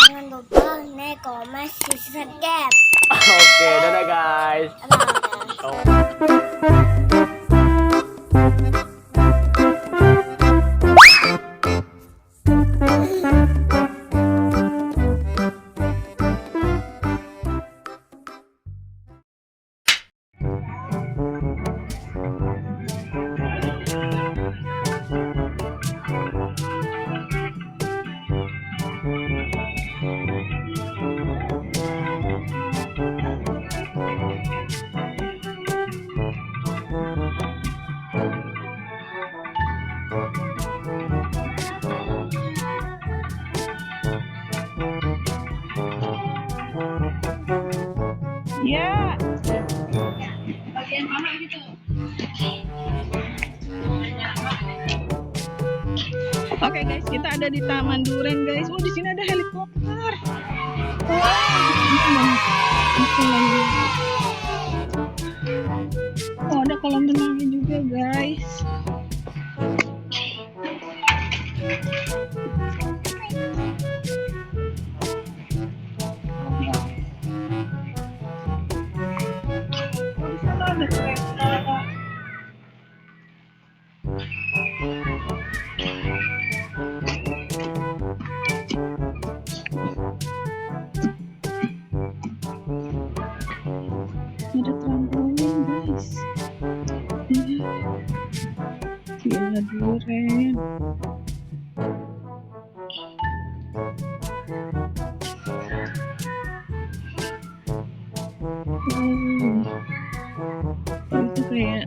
Jangan lupa like, comment, subscribe. Oke, dadah guys. Bye. Oh. Ya. Bagian mana gitu? Oke guys, kita ada di Taman Duren guys. Oh, di sini ada helikopter. Wow. Oh, ada kolam renangnya juga guys. Ada kereta. Ada trampolin guys. Villa Duren. Itu kayak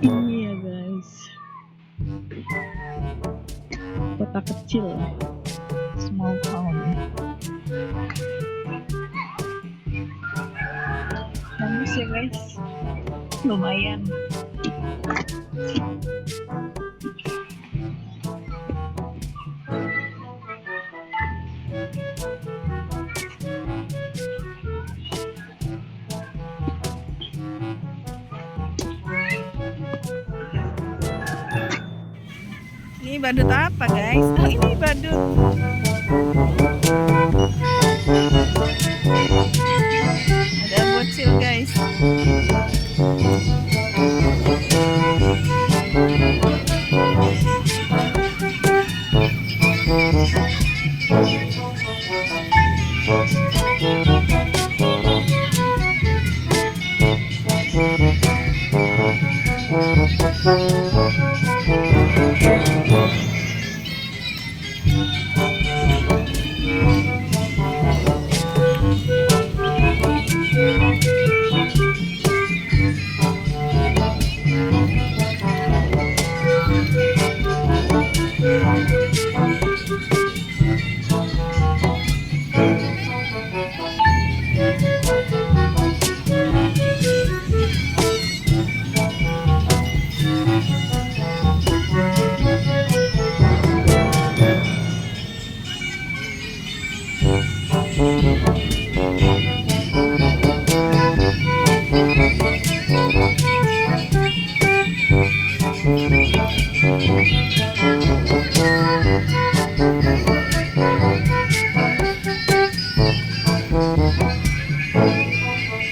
ini ya guys, kota kecil, small town. Bagus ya guys, lumayan. Ini badut apa guys? Oh, ini badut. Ada bocil guys.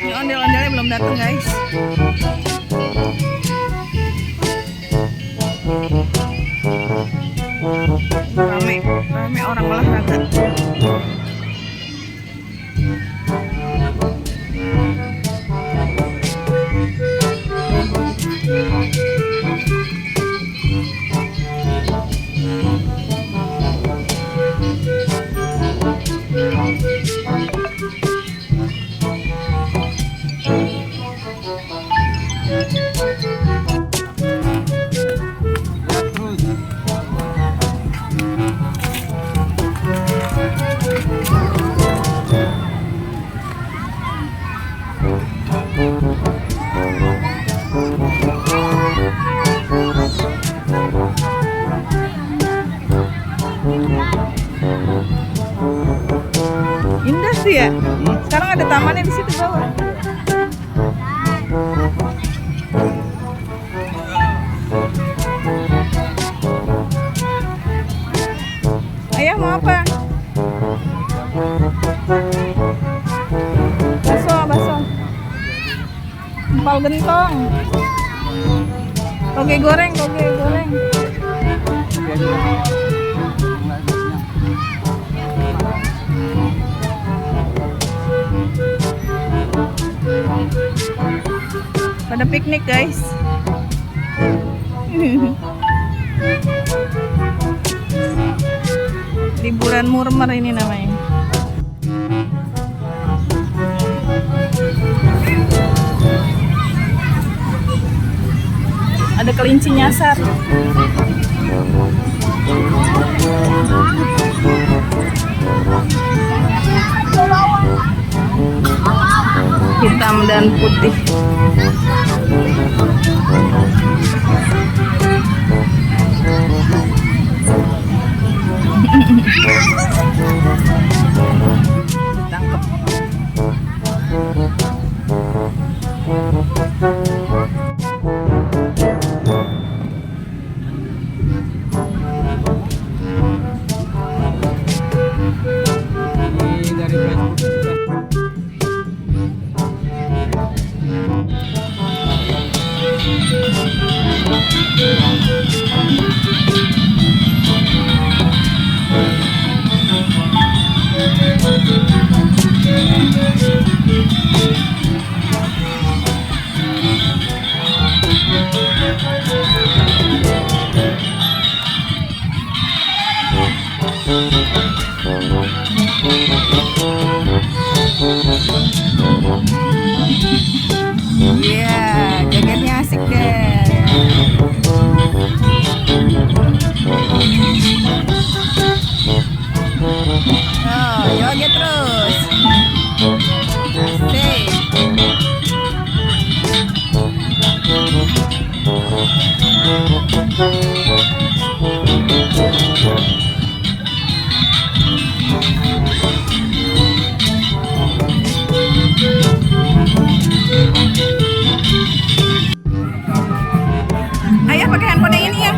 Ini ondel-ondelnya belum datang guys. Rame orang olahraga. Indah sih ya. Sekarang ada tamannya di situ bawah. Ayah mau apa? Empal gentong. Toge goreng, toge goreng. Pada piknik guys. Liburan murmer ini namanya. Ada kelinci nyasar. Hitam dan putih. Tangkap. Iya, jogetnya asik deh. Oh, joget terus. Asik. Ayah pakai handphone yang ini ya.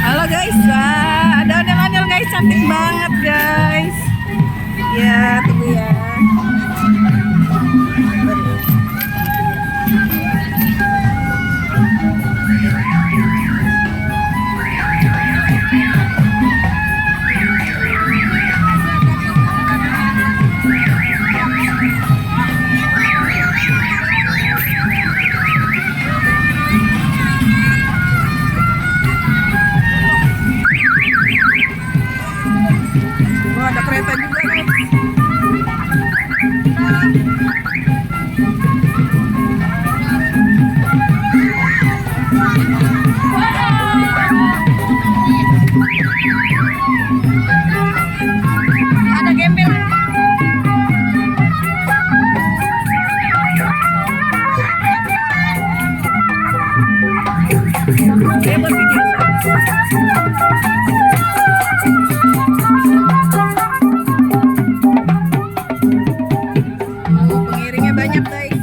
Halo guys, wah, ada ondel-ondel guys, cantik banget guys. Ya, tunggu ya. Wah, ada kereta juga guys. Ada gembel. Dia berpikir. Pengiringnya banyak guys.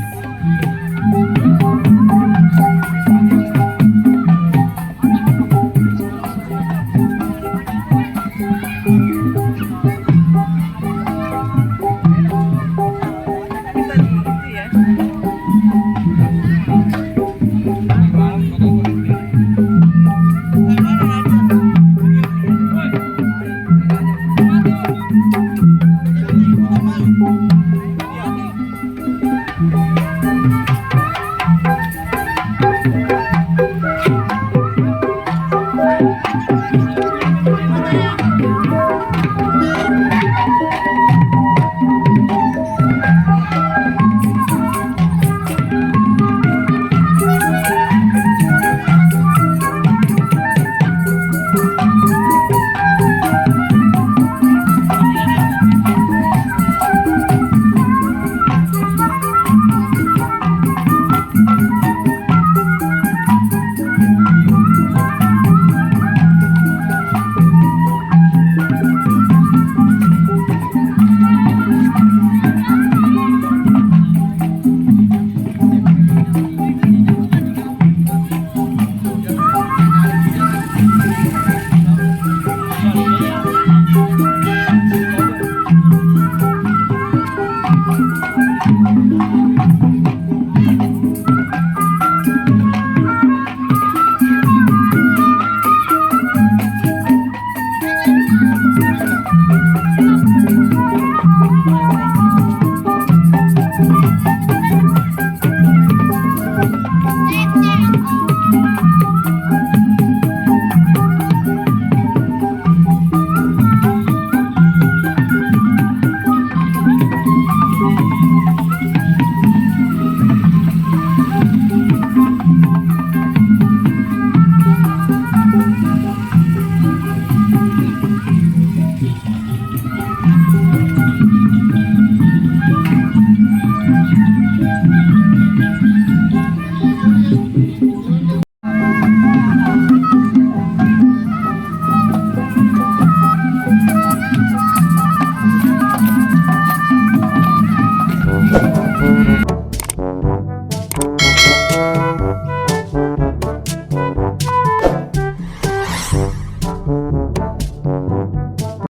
guys.